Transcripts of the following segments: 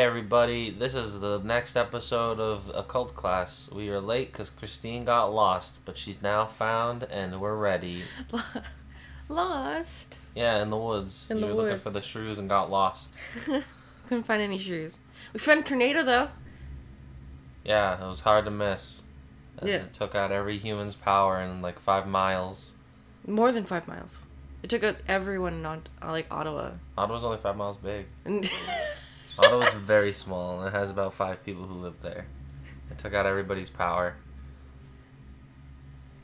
everybody, this is the next episode of Occult Class. We are late because Christine got lost, but she's now found and we're ready. Lost? Yeah, in the woods. In the woods. Looking for the shrews and got lost. Couldn't find any shrews. We found a tornado though. Yeah, it was hard to miss. Yeah. It took out every human's power in like 5 miles. More than 5 miles. It took out everyone on Ottawa. Ottawa's only 5 miles big. Ottawa's very small and it has about 5 people who live there. It took out everybody's power.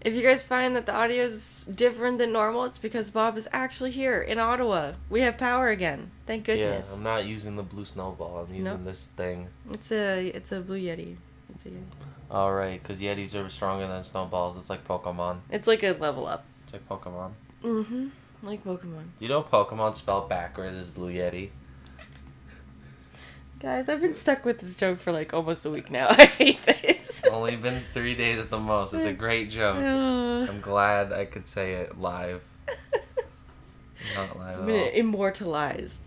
If you guys find that the audio is different than normal, it's because Bob is actually here in Ottawa. We have power again. Thank goodness. Yeah, I'm not using the blue snowball. I'm using this thing. It's a Blue Yeti. It's a Yeti. Alright, because Yetis are stronger than snowballs. It's like Pokemon. It's like a level up. It's like Pokemon. Mm-hmm. Like Pokemon. You know Pokemon spelled backwards is Blue Yeti? Guys, I've been stuck with this joke for like almost a week now. I hate this. Only been 3 days at the most. It's a great joke. I'm glad I could say it live. Not live It's at been all. immortalized.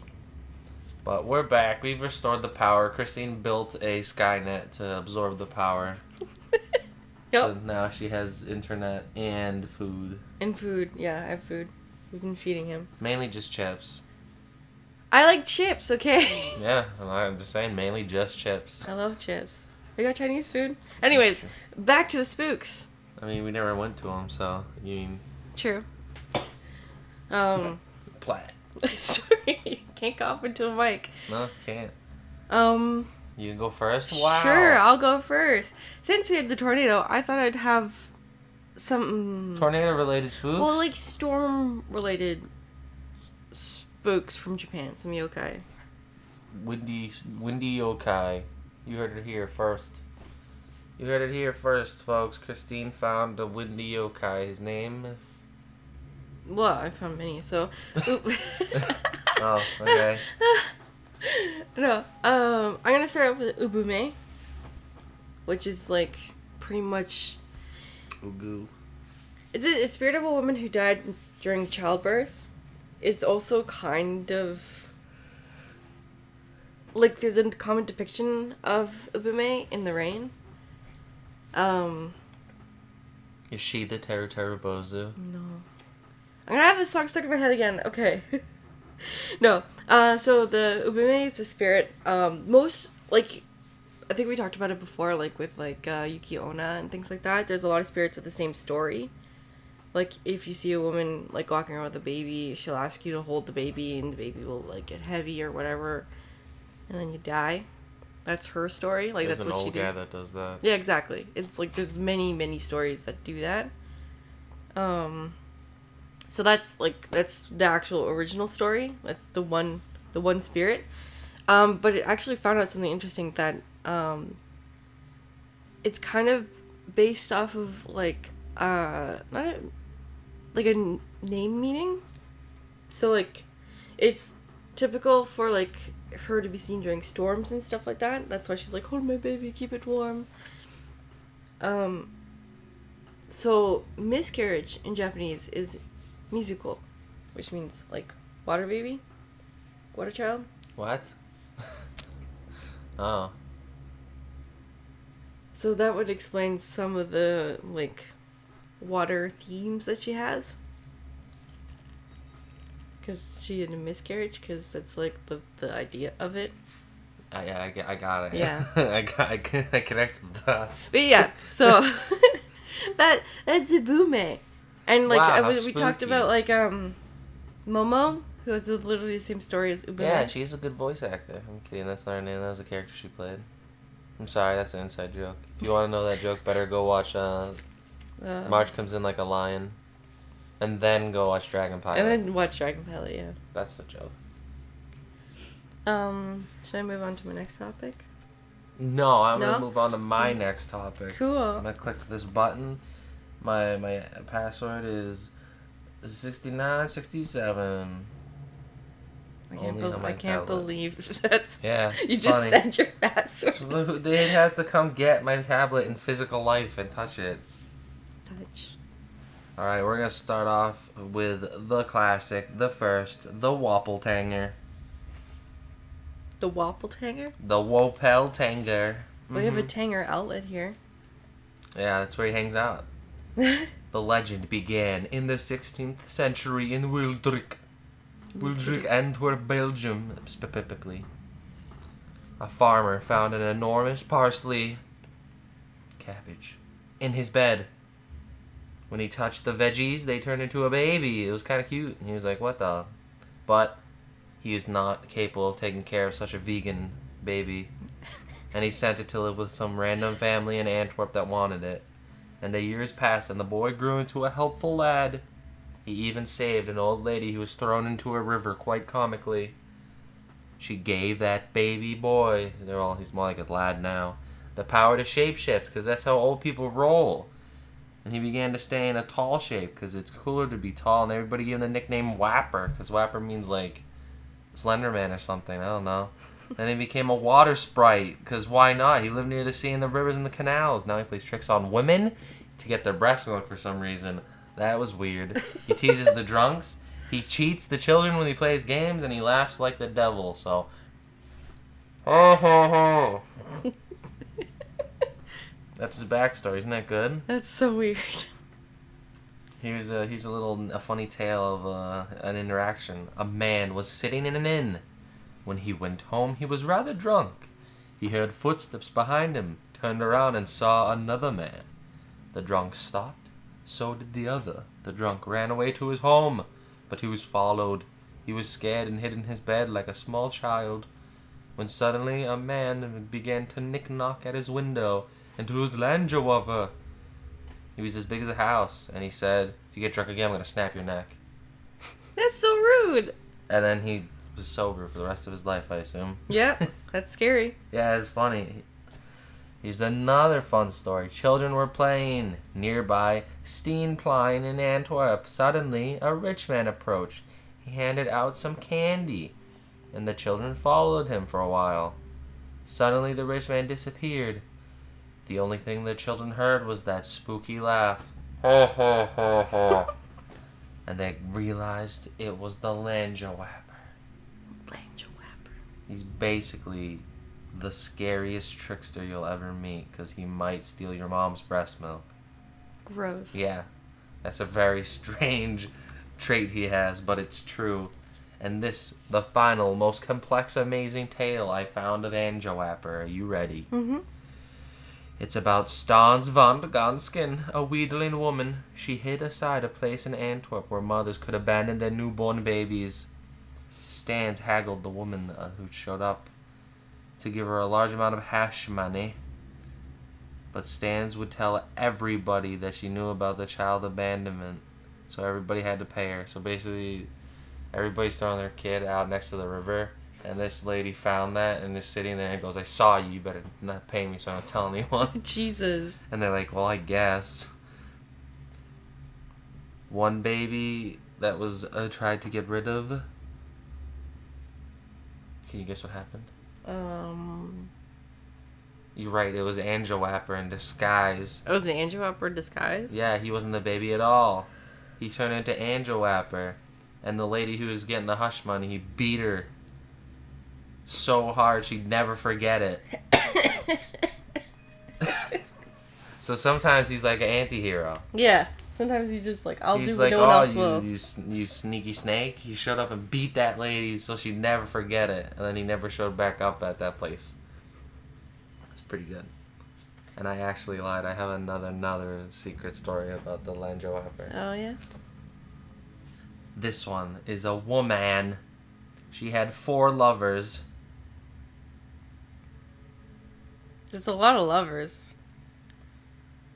But we're back. We've restored the power. Christine built a Skynet to absorb the power. Yep. So now she has internet and food. And food. Yeah, I have food. We've been feeding him. Mainly just chips. I like chips, okay? Yeah, I'm just saying, mainly just chips. I love chips. We got Chinese food. Anyways, back to the spooks. I mean, we never went to them, so you mean... True. Plat. Sorry, can't cough into a mic. No, can't. Um... You can go first? Wow. Sure, I'll go first. Since we had the tornado, I thought I'd have some... Tornado-related spooks? Well, like storm-related spooks from Japan. Some yokai. Windy yokai. You heard it here first. You heard it here first, folks. Christine found a windy yokai. His name? Well, I found many, so... Oh, okay. No, I'm gonna start off with Ubume, which is like pretty much. Ugu. It's a spirit of a woman who died during childbirth. It's also kind of like there's a common depiction of Ubume in the rain. Is she the Teruterubozu? No. I'm gonna have this song stuck in my head again. Okay. No. So the Ubume is a spirit. Most, like, I think we talked about it before, like, with, like, Yuki Onna and things like that. There's a lot of spirits of the same story. Like, if you see a woman, like, walking around with a baby, she'll ask you to hold the baby, and the baby will, like, get heavy or whatever, and then you die. That's her story. Like, There's that's what she did. There's an old guy that does that. Yeah, exactly. It's, like, there's many, many stories that do that. So that's the actual original story. That's the one spirit. But it actually found out something interesting that it's kind of based off of like not like a name meaning. So like it's typical for like her to be seen during storms and stuff like that. That's why she's like, hold my baby, keep it warm. So miscarriage in Japanese is Mizuko, which means like water baby, water child. What? Oh. So that would explain some of the like water themes that she has. Because she had a miscarriage, because that's like the idea of it. I got it. Yeah. I connected the dots. But yeah, so that's Ubume. And like Wow, how we talked spooky. about like Momo, who has literally the same story as Ubume. Yeah, she's a good voice actor. I'm kidding, that's not her name. That was a character she played. I'm sorry, that's an inside joke. If you want to know that joke, better go watch March Comes In Like a Lion. And then go watch Dragon Pilot. And then watch Dragon Pilot, yeah. That's the joke. Should I move on to my next topic? No, I'm No? going to move on to my next topic. Cool. I'm going to click this button. My password is 6967. I can't believe that's... Yeah, You it's just funny. said your password. So they'd have to come get my tablet in physical life and touch it. Touch. Alright, we're going to start off with the classic, the first, the Wappletanger. The Wapeltanger? The Wapeltanger. We have a Tanger outlet here. Yeah, that's where he hangs out. The legend began in the 16th century in Wildrik, Antwerp, Belgium, specifically. A farmer found an enormous parsley cabbage in his bed. When he touched the veggies, they turned into a baby. It was kind of cute. And he was like, what the? But he is not capable of taking care of such a vegan baby. And he sent it to live with some random family in Antwerp that wanted it. And the years passed, and the boy grew into a helpful lad. He even saved an old lady who was thrown into a river quite comically. She gave that baby boy, he's more like a lad now, the power to shapeshift, because that's how old people roll. And he began to stay in a tall shape, because it's cooler to be tall, and everybody gave him the nickname Whapper, because Whapper means like Slenderman or something, I don't know. Then he became a water sprite, because why not? He lived near the sea and the rivers and the canals. Now he plays tricks on women to get their breast milk for some reason. That was weird. He teases the drunks. He cheats the children when he plays games, and he laughs like the devil, so... That's his backstory. Isn't that good? That's so weird. Here's a funny tale of an interaction. A man was sitting in an inn. When he went home, he was rather drunk. He heard footsteps behind him, turned around and saw another man. The drunk stopped. So did the other. The drunk ran away to his home, but he was followed. He was scared and hid in his bed like a small child, when suddenly a man began to knock at his window, and to his Landjawapper. He was as big as a house, and he said, if you get drunk again, I'm going to snap your neck. That's so rude. And then he was sober for the rest of his life, I assume. Yeah, that's scary. Yeah, it's funny. Here's another fun story. Children were playing nearby Steenplein in Antwerp. Suddenly, a rich man approached. He handed out some candy, and the children followed him for a while. Suddenly, the rich man disappeared. The only thing the children heard was that spooky laugh. Ho, ho, ho, ho. And they realized it was the Landjawapper. He's basically the scariest trickster you'll ever meet, because he might steal your mom's breast milk. Gross. Yeah. That's a very strange trait he has, but it's true. And the final, most complex, amazing tale I found of Landjawapper. Are you ready? Mm-hmm. It's about Stans van Gansken, a wheedling woman. She hid aside a place in Antwerp where mothers could abandon their newborn babies. Stans haggled the woman who showed up to give her a large amount of hash money. But Stans would tell everybody that she knew about the child abandonment, so everybody had to pay her. So basically, everybody's throwing their kid out next to the river, and this lady found that and is sitting there and goes, I saw you better not pay me so I don't tell anyone. Jesus. And they're like, well, I guess. One baby that was tried to get rid of. Can you guess what happened? You're right, it was Landjawapper in disguise. Oh, it was an Landjawapper disguise? Yeah, he wasn't the baby at all. He turned into Landjawapper. And the lady who was getting the hush money, he beat her so hard she'd never forget it. So sometimes he's like an anti-hero. Yeah. Sometimes he's just like, I'll he's do what like, no one else will. You sneaky snake. He showed up and beat that lady so she'd never forget it. And then he never showed back up at that place. It's pretty good. And I actually lied. I have another secret story about the Landjawapper. Oh, yeah? This one is a woman. She had 4 lovers. There's a lot of lovers.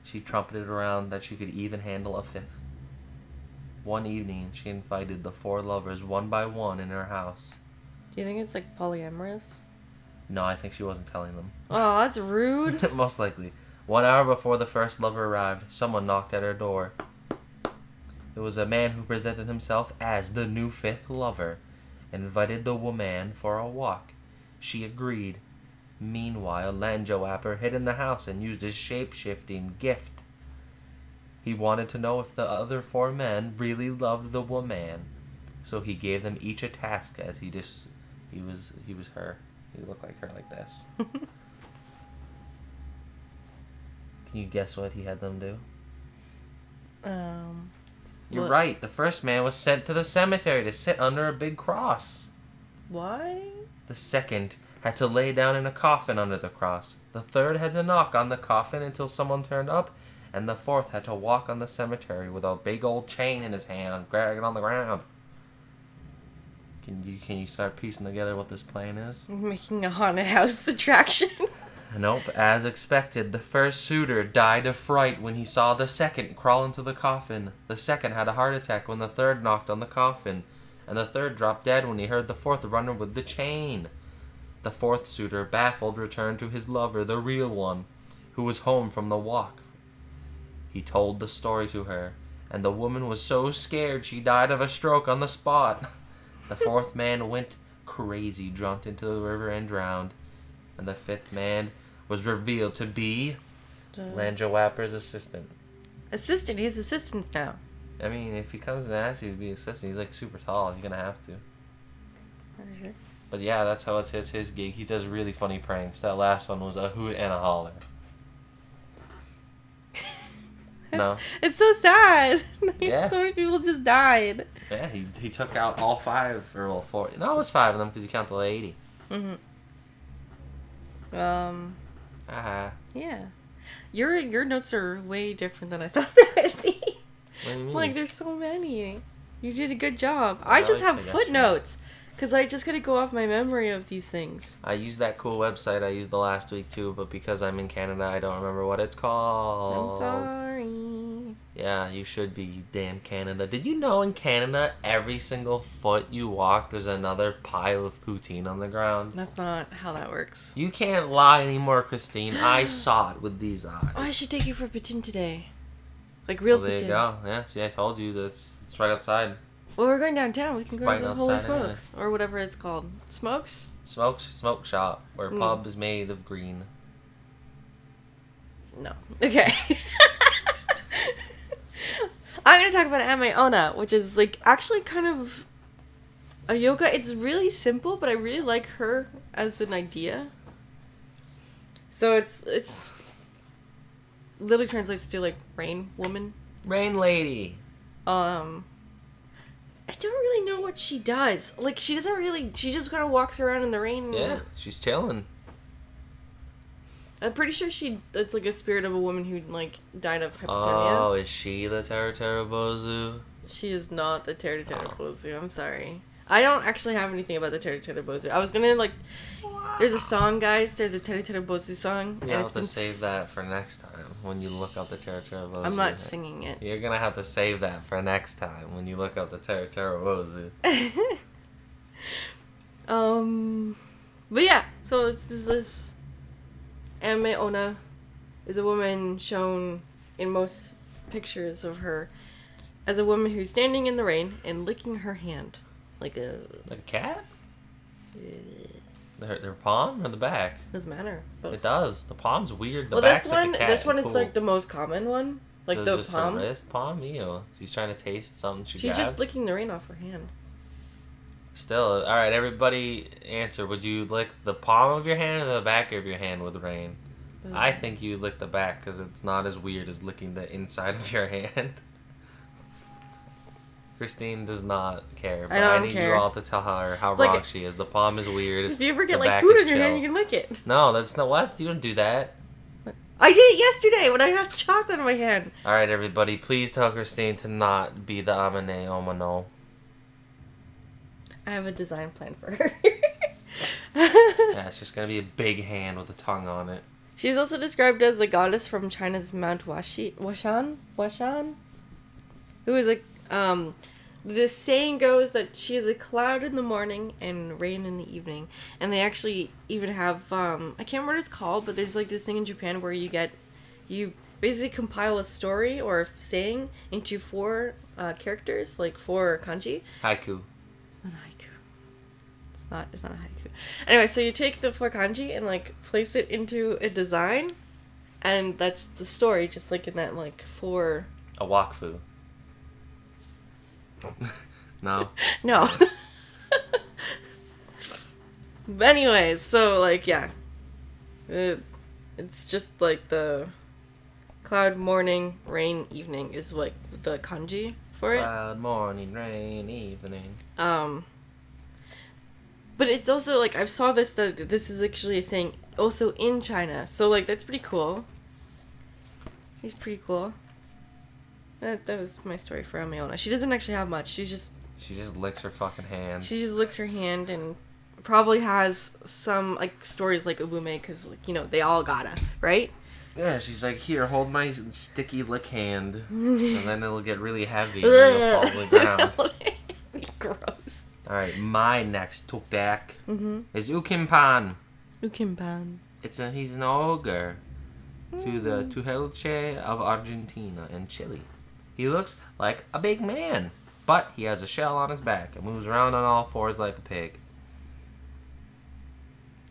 She trumpeted around that she could even handle a 5th. One evening, she invited the 4 lovers one by one in her house. Do you think it's like polyamorous? No, I think she wasn't telling them. Oh, that's rude. Most likely. 1 hour before the first lover arrived, someone knocked at her door. It was a man who presented himself as the new 5th lover and invited the woman for a walk. She agreed. Meanwhile, Landjawapper hid in the house and used his shape-shifting gift. He wanted to know if the other 4 men really loved the woman, so he gave them each a task as he was her. You look like her like this. Can you guess what he had them do? You're right. The first man was sent to the cemetery to sit under a big cross. Why? The second had to lay down in a coffin under the cross. The third had to knock on the coffin until someone turned up. And the fourth had to walk on the cemetery with a big old chain in his hand and drag it on the ground. Can you start piecing together what this plan is? Making a haunted house attraction. Nope. As expected, the first suitor died of fright when he saw the second crawl into the coffin. The second had a heart attack when the third knocked on the coffin. And the third dropped dead when he heard the fourth run with the chain. The fourth suitor, baffled, returned to his lover, the real one, who was home from the walk. He told the story to her, and the woman was so scared she died of a stroke on the spot. The fourth man went crazy, jumped into the river and drowned. And the fifth man was revealed to be Landra Wapper's assistant. Assistant? He has assistants now. I mean, if he comes and asks you to be assistant, he's like super tall. He's gonna have to. Sure. But yeah, that's how it's his gig. He does really funny pranks. That last one was a hoot and a holler. No. It's so sad. Yeah. So many people just died. Yeah, he took out all 5, or well, 4. No, it was 5 of them because you count the lady. Mhm. Yeah. Your notes are way different than I thought they'd be. What do you mean? Like, there's so many. You did a good job. I just like have I got footnotes. Because I just gotta go off my memory of these things. I used that cool website I used the last week too, but because I'm in Canada, I don't remember what it's called. I'm sorry. Yeah, you should be, you damn Canada. Did you know in Canada, every single foot you walk, there's another pile of poutine on the ground? That's not how that works. You can't lie anymore, Christine. I saw it with these eyes. Oh, I should take you for poutine today. Like real Well, there poutine. you go. Yeah, see, I told you it's right outside. Well, we're going downtown. We can go to Biting the Holy outside anyway. Smokes. Or whatever it's called. Smokes? Smoke shop, where pub is made of green. No. Okay. I'm going to talk about Anime Ona, which is like actually kind of a yoga. It's really simple, but I really like her as an idea. So it's literally translates to like rain woman. Rain lady. I don't really know what she does. Like, she doesn't really... She just kind of walks around in the rain. Yeah, she's chilling. I'm pretty sure it's like a spirit of a woman who, like, died of hypothermia. Oh, is she the Teru Bozu? She is not the Teru Bozu. I'm sorry. I don't actually have anything about the Teru Bozu. I was gonna, like... There's a song, guys. There's a Teru Bozu song. You'll have to save that for next time when you look up the Teru Bozu. I'm not singing it. You're gonna have to save that for next time when you look up the Teru Bozu. But yeah, so it's this Anime Ona is a woman shown in most pictures of her as a woman who's standing in the rain and licking her hand like a cat. Their palm or the back? Doesn't matter. Both. It does. The palm's weird. The well, back's like a cat. this one cool. is like the most common one. Like so the just palm. Her wrist, palm. Ew. She's trying to taste something she She's grabbed. just licking the rain off her hand. Still, all right. Everybody, answer. Would you lick the palm of your hand or the back of your hand with rain? I think you lick the back because it's not as weird as licking the inside of your hand. Christine does not care, but I need you all to tell her how wrong she is. The palm is weird. If you ever get the like food in chill. your hand, you can lick it. No, that's not what. You don't do that. I did it yesterday when I had chocolate in my hand. All right, everybody, please tell Christine to not be the Amane Omano. I have a design plan for her. Yeah, it's just gonna be a big hand with a tongue on it. She's also described as a goddess from China's Mount Washan, who is like, the saying goes that she is a cloud in the morning and rain in the evening. And they actually even have, I can't remember what it's called, but there's like this thing in Japan where you basically compile a story or a saying into 4 characters, like 4 kanji. Haiku. It's not a haiku. It's not a haiku. Anyway, so you take the 4 kanji and like place it into a design, and that's the story, just like in that like 4. A wakfu. No. No. But anyways, so, like, yeah. It's just, like, the cloud, morning, rain, evening is, like, the kanji for it. Cloud, morning, rain, evening. But it's also, like, I saw this, that this is actually a saying also in China. So, like, that's pretty cool. He's pretty cool. That was my story for Amiona. She doesn't actually have much. She just licks her fucking hand. She just licks her hand and probably has some, like, stories like Ubume, because, like, you know, they all gotta, right? Yeah, she's like, here, hold my sticky lick hand. And then it'll get really heavy and then you'll fall to the ground. Gross. Alright, my next topic is Ookempan. Ookempan. He's an ogre to the Tuhelche of Argentina and Chile. He looks like a big man, but he has a shell on his back and moves around on all fours like a pig.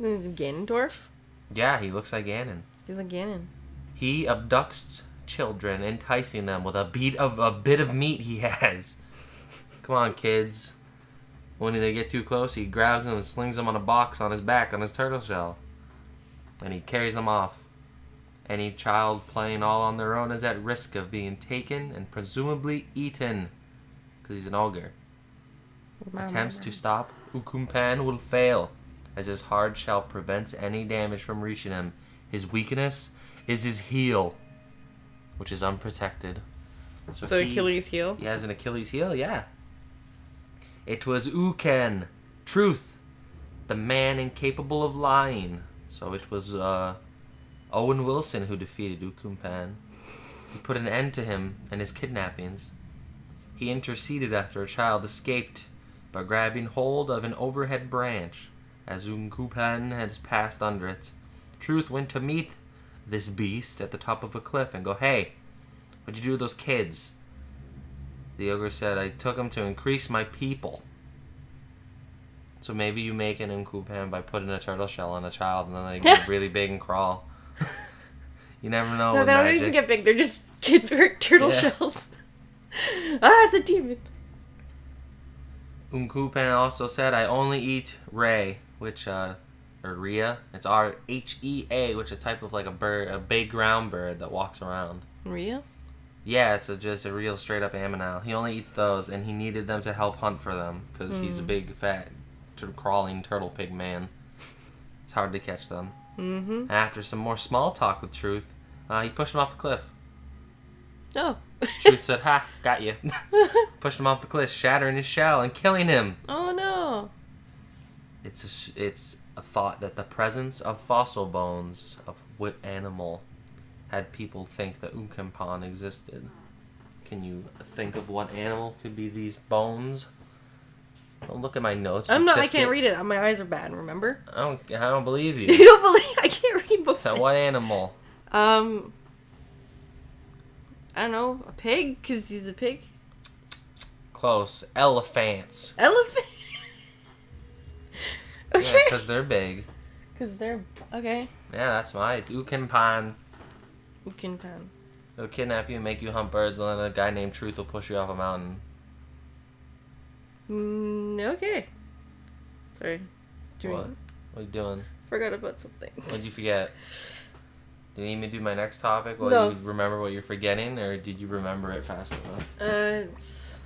Ganondorf? Yeah, he looks like Ganon. He's like Ganon. He abducts children, enticing them with a bit of meat he has. Come on, kids. When they get too close, he grabs them and slings them on a box on his back on his turtle shell. And he carries them off. Any child playing all on their own is at risk of being taken and presumably eaten. Because he's an ogre. Attempts to stop Ookempan will fail, as his hard shell prevents any damage from reaching him. His weakness is his heel, which is unprotected. So Achilles' heel? He has an Achilles heel, yeah. It was Uken, truth, the man incapable of lying. So it was Owen Wilson who defeated Ookempan. He put an end to him and his kidnappings. He interceded after a child escaped by grabbing hold of an overhead branch as Ookempan had passed under it. Truth went to meet this beast at the top of a cliff and go, "Hey, what'd you do with those kids?" The ogre said, "I took them to increase my people." So maybe you make an Ookempan by putting a turtle shell on a child and then they get really big and crawl. You never know. No, they don't even get big. They're just kids with turtle shells. It's a demon. Ookempan also said, "I only eat Ray," which, or Rhea. It's R-H-E-A, which is a type of like a bird, a big ground bird that walks around. Rhea? Yeah, it's just a real straight up aminal. He only eats those, and he needed them to help hunt for them because he's a big fat crawling turtle pig man. It's hard to catch them. And after some more small talk with Truth, he pushed him off the cliff. Oh. Truth said, "Ha, got you." Pushed him off the cliff, shattering his shell and killing him. Oh no. It's a thought that the presence of fossil bones of what animal had people think that Ookempan existed. Can you think of what animal could be these bones? Don't look at my notes. I can't read it. My eyes are bad, remember? I don't believe you. You don't believe? I can't read books. So what animal? I don't know. A pig? Because he's a pig? Close. Elephants. Elephant? Okay. Yeah, because they're big. Because they're... Okay. Yeah, that's my Ookempan. Ookempan. They'll kidnap you and make you hunt birds, and then a guy named Truth will push you off a mountain. Okay. Sorry. What? What are you doing? Forgot about something. What'd you forget? Do you need me to do my next topic while No. you remember what you're forgetting, or did you remember it fast enough? It's...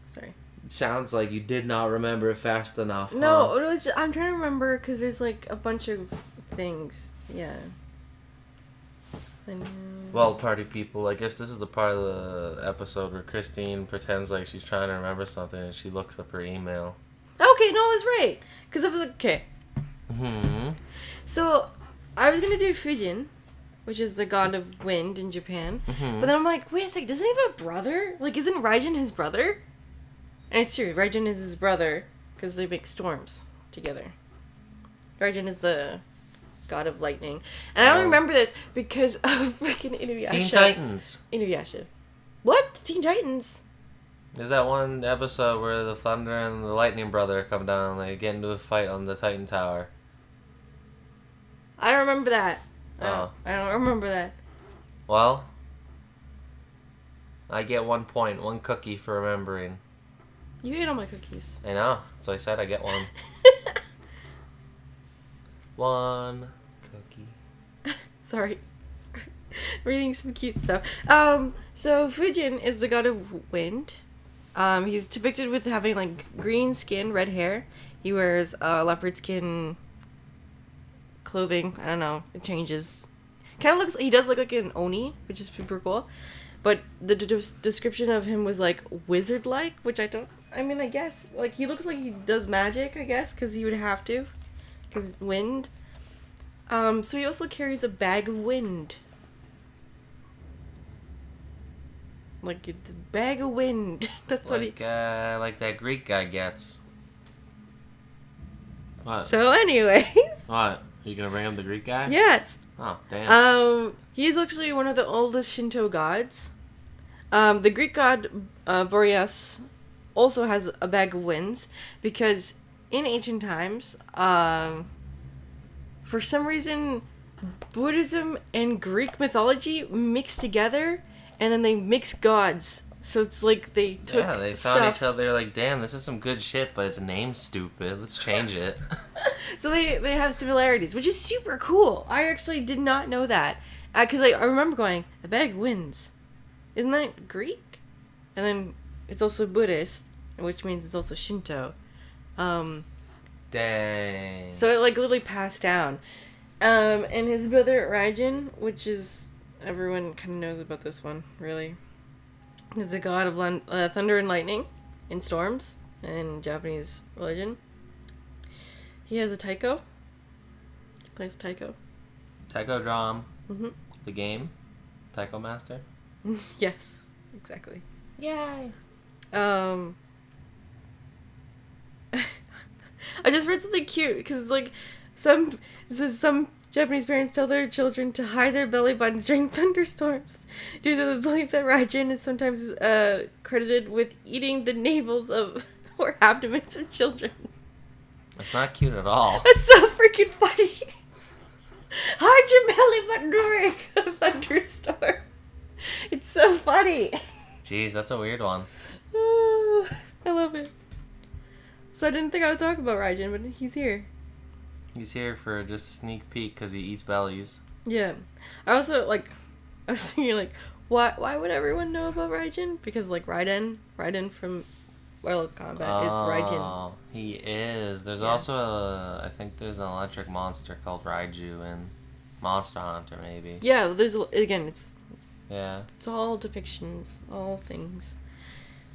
Sorry. It sounds like you did not remember it fast enough. No, huh? it was I'm trying to remember because there's like a bunch of things. Yeah. Well, party people, I guess this is the part of the episode where Christine pretends like she's trying to remember something and she looks up her email. Okay, no, I was right. Because I was like, okay. So, I was going to do Fujin, which is the god of wind in Japan. But then I'm like, wait a second, doesn't he have a brother? Like, isn't Raijin his brother? And it's true, Raijin is his brother because they make storms together. Raijin is the god of lightning. And I don't remember this because of freaking Inuyasha. Teen Titans. Inuyasha. What? Teen Titans? There's that one episode where the Thunder and the Lightning brother come down and they get into a fight on the Titan Tower. I don't remember that. Oh. I don't remember that. Well, I get 1 point, 1 cookie for remembering. You ate all my cookies. I know. So I said I get one. one cookie. Sorry. Reading some cute stuff. So Fujin is the god of wind. He's depicted with having like green skin, red hair. He wears leopard skin clothing. I don't know. It changes. Kind of looks. He does look like an oni, which is super cool. But the description of him was like wizard-like, which I don't. I mean, I guess like he looks like he does magic. I guess because he would have to, because wind. So he also carries a bag of wind. Like it's a bag of wind. That's what he. Like that Greek guy gets. What? So, anyways. What? You gonna bring up the Greek guy? Yes. Oh, damn. He's actually one of the oldest Shinto gods. The Greek god Boreas also has a bag of winds because in ancient times, for some reason, Buddhism and Greek mythology mixed together, and then they mix gods. So it's like they took they stuff. found each other. They're like, damn, this is some good shit, but its name's stupid. Let's change it. So they have similarities, which is super cool. I actually did not know that. Because I remember going, a bag wins. Isn't that Greek? And then it's also Buddhist, which means it's also Shinto. Dang. So it like literally passed down. And his brother Raijin, which is, everyone kind of knows about this one, really. He's a god of thunder and lightning in storms in Japanese religion. He has a taiko. He plays taiko. Taiko drum. Mm-hmm. The game. Taiko Master. Yes, exactly. Yay. I just read something cute because it's like some Japanese parents tell their children to hide their belly buttons during thunderstorms due to the belief that Raijin is sometimes credited with eating the navels of or abdomens of children. That's not cute at all. That's so freaking funny. Hide your belly button during a thunderstorm. It's so funny. Jeez, that's a weird one. I love it. So I didn't think I would talk about Raijin, but he's here. He's here for just a sneak peek because he eats bellies. Yeah. I was thinking, like, why would everyone know about Raijin? Because, like, Raiden from Mortal Kombat is Raijin. Oh, he is. There's also I think there's an electric monster called Raiju in Monster Hunter, maybe. Yeah, there's, again, it's all depictions, all things.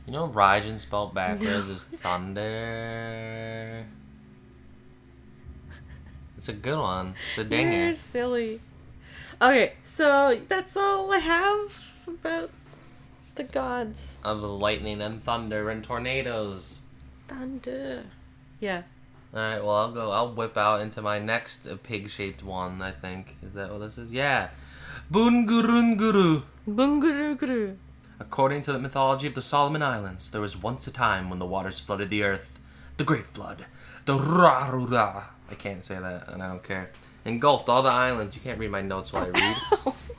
You know Raijin spelled backwards is thunder. It's a good one. It's a dinger. You're silly. Okay, so that's all I have about the gods. Of the lightning and thunder and tornadoes. Thunder. Yeah. Alright, well I'll whip out into my next pig-shaped one, I think. Is that what this is? Yeah. Bungurunguru. Bungurunguru. According to the mythology of the Solomon Islands, there was once a time when the waters flooded the earth. The Great Flood. The Rarura. I can't say that, and I don't care. Engulfed all the islands. You can't read my notes while I read.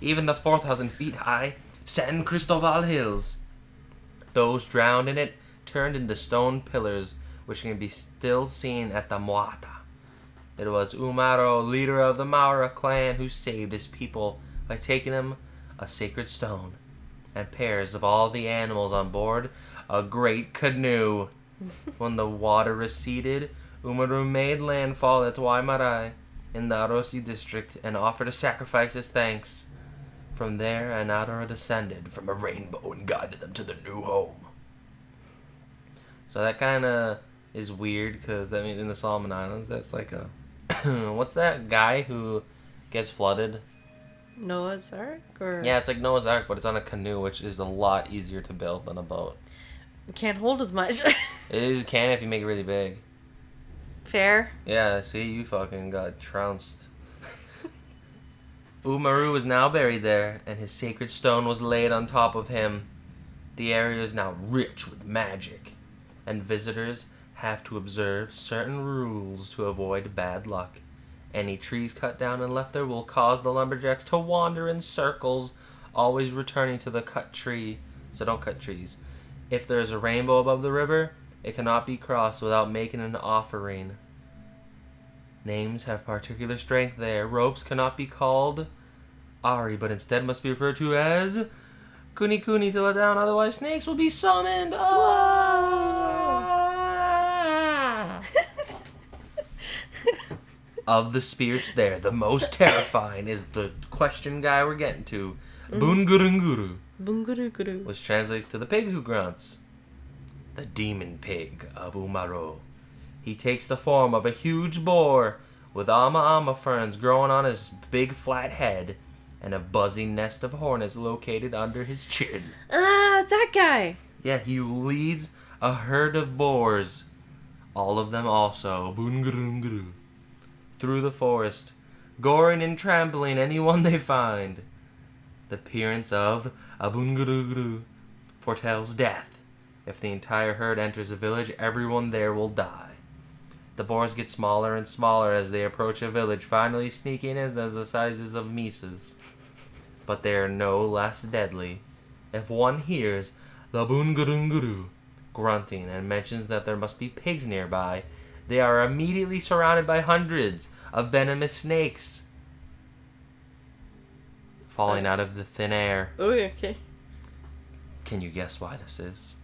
Even the 4,000 feet high San Cristobal Hills. Those drowned in it turned into stone pillars, which can be still seen at the Moata. It was Umaro, leader of the Maura clan, who saved his people by taking them a sacred stone and pairs of all the animals on board a great canoe. When the water receded, Umaru made landfall at Waimarai in the Arosi district and offered a sacrifice as thanks. From there, Anadora descended from a rainbow and guided them to their new home. So that kind of is weird because, I mean, in the Solomon Islands, that's like a... What's that guy who gets flooded? Noah's Ark? Or... Yeah, it's like Noah's Ark, but it's on a canoe, which is a lot easier to build than a boat. It can't hold as much. It can if you make it really big. Fair. Yeah, see, you fucking got trounced. Umaru is now buried there, and his sacred stone was laid on top of him. The area is now rich with magic, and visitors have to observe certain rules to avoid bad luck. Any trees cut down and left there will cause the lumberjacks to wander in circles, always returning to the cut tree. So don't cut trees. If there is a rainbow above the river, it cannot be crossed without making an offering. Names have particular strength there. Ropes cannot be called Ari, but instead must be referred to as Kuni Kuni to let down, otherwise snakes will be summoned. Oh! Of the spirits there, the most terrifying is the question guy we're getting to. Bungurunguru. Bungurunguru. Which translates to the pig who grunts. The demon pig of Umaro. He takes the form of a huge boar with ama ferns growing on his big flat head and a buzzing nest of hornets located under his chin. Ah, that guy. Yeah, he leads a herd of boars, all of them also, Bungurunguru, through the forest, goring and trampling anyone they find. The appearance of a Bungurunguru foretells death. If the entire herd enters a village, everyone there will die. The boars get smaller and smaller as they approach a village, finally sneaking in as the sizes of mises. But they are no less deadly. If one hears the Bungurunguru grunting and mentions that there must be pigs nearby, they are immediately surrounded by hundreds of venomous snakes falling out of the thin air. Oh, okay. Can you guess why this is?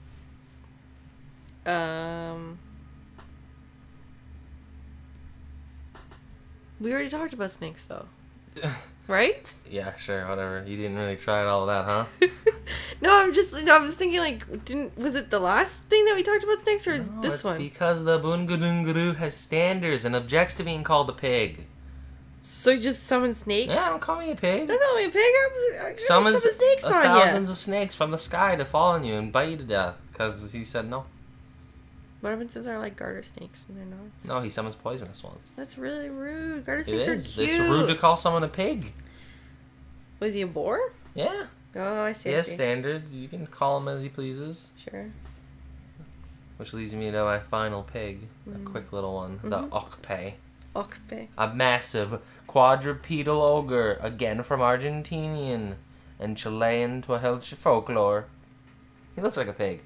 We already talked about snakes, though. Right? Yeah, sure, whatever. You didn't really try all of that, huh? No, I'm just thinking, like, was it the last thing that we talked about snakes, or No, this one? Because the Bungurunguru has standards and objects to being called a pig. So you just summon snakes? Yeah, don't call me a pig. Don't call me a pig. I'm Summons summon snakes on thousands you. of snakes from the sky to fall on you and bite you to death. Because he said no. What happens if they're like garter snakes and they're not? No, he summons poisonous ones. That's really rude. Garter It snakes is. are cute. It's rude to call someone a pig. Was he a boar? Yeah. Oh, I see. He I has see. standards. You can call him as he pleases. Sure. Which leads me to my final pig. A quick little one. The Ookempan. Ookempan. A massive quadrupedal ogre, again from Argentinian and Chilean Twelche folklore. He looks like a pig,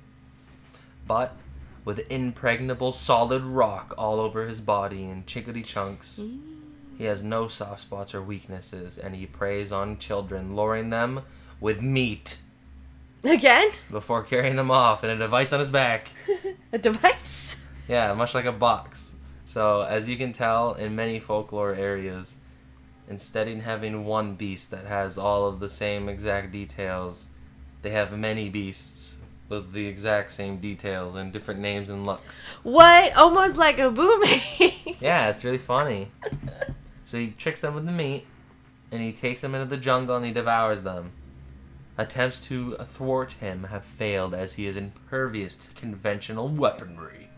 but with impregnable solid rock all over his body in chickadee chunks. He has no soft spots or weaknesses, and he preys on children, luring them with meat Again? before carrying them off in a device on his back. A device? Yeah, much like a box. So, as you can tell, in many folklore areas, instead of having one beast that has all of the same exact details, they have many beasts with the exact same details and different names and looks. What? Almost like a Ubume. Yeah, it's really funny. So he tricks them with the meat, and he takes them into the jungle and he devours them. Attempts to thwart him have failed as he is impervious to conventional weaponry.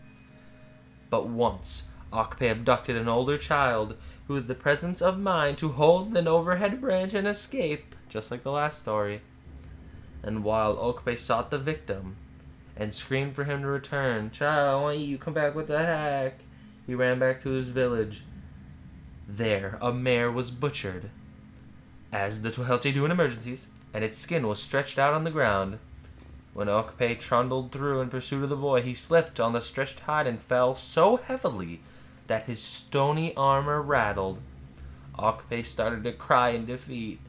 But once, Ookempan abducted an older child who had the presence of mind to hold an overhead branch and escape, just like the last story. And while Ookempan sought the victim and screamed for him to return, "Child, I want you, come back, what the heck?" He ran back to his village. There, a mare was butchered, as the Twelche do in emergencies, and its skin was stretched out on the ground. When Ookempan trundled through in pursuit of the boy, he slipped on the stretched hide and fell so heavily that his stony armor rattled. Ookempan started to cry in defeat,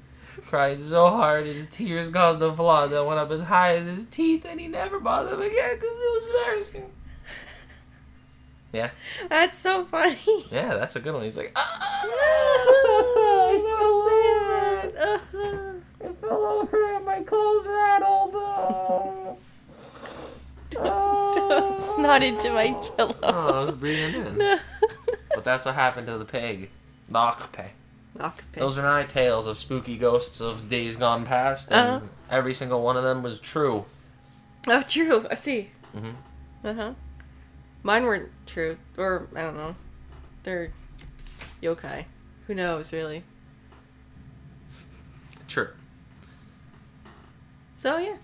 cried so hard his tears caused a flood that went up as high as his teeth, and he never bothered them again because it was embarrassing. Yeah. That's so funny. Yeah, that's a good one. He's like, Oh, that was sad. it fell over and my clothes rattled. Don't snot into my pillow. Oh, I was breathing in. But that's what happened to the pig. The Ookempan. Ookempan. Those are my tales of spooky ghosts of days gone past, and every single one of them was true. Oh, true. I see. Mm-hmm. Mine weren't true. Or, I don't know. They're yokai. Who knows, really? True. So, yeah.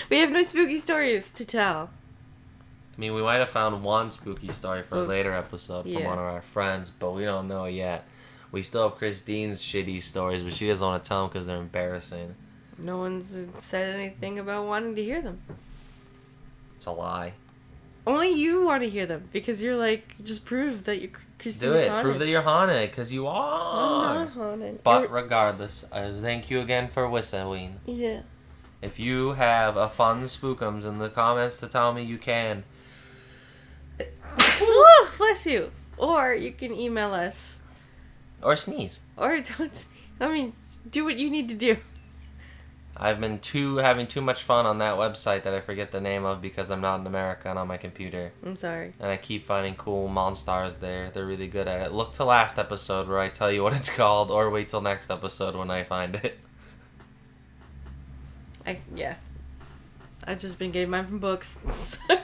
We have no spooky stories to tell. I mean, we might have found one spooky story for a later episode from yeah. one of our friends, but we don't know yet. We still have Christine's shitty stories, but she doesn't want to tell them because they're embarrassing. No one's said anything about wanting to hear them. It's a lie. only you want to hear them because you're like, just prove that you're Christine's Do it. haunted. Prove that you're haunted, because you are. I'm not haunted. But regardless, thank you again for whistling. Yeah. If you have a fun spookums in the comments to tell me, you can. Ooh, bless you. Or you can email us. Or sneeze. Or don't. I mean, do what you need to do. I've been having too much fun on that website that I forget the name of because I'm not in America and on my computer. I'm sorry. And I keep finding cool monsters there. They're really good at it. Look to last episode where I tell you what it's called, or wait till next episode when I find it. Yeah. I've just been getting mine from books. Sorry.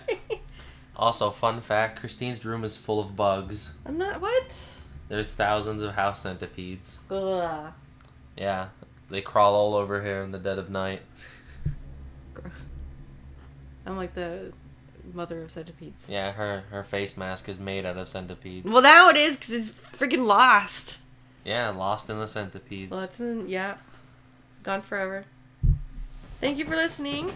Also, fun fact, Christine's room is full of bugs. I'm not. What? There's thousands of house centipedes. Ugh. Yeah. They crawl all over here in the dead of night. Gross. I'm like the mother of centipedes. Yeah, her face mask is made out of centipedes. Well, now it is because it's freaking lost. Yeah, lost in the centipedes. Well, it's gone forever. Thank you for listening.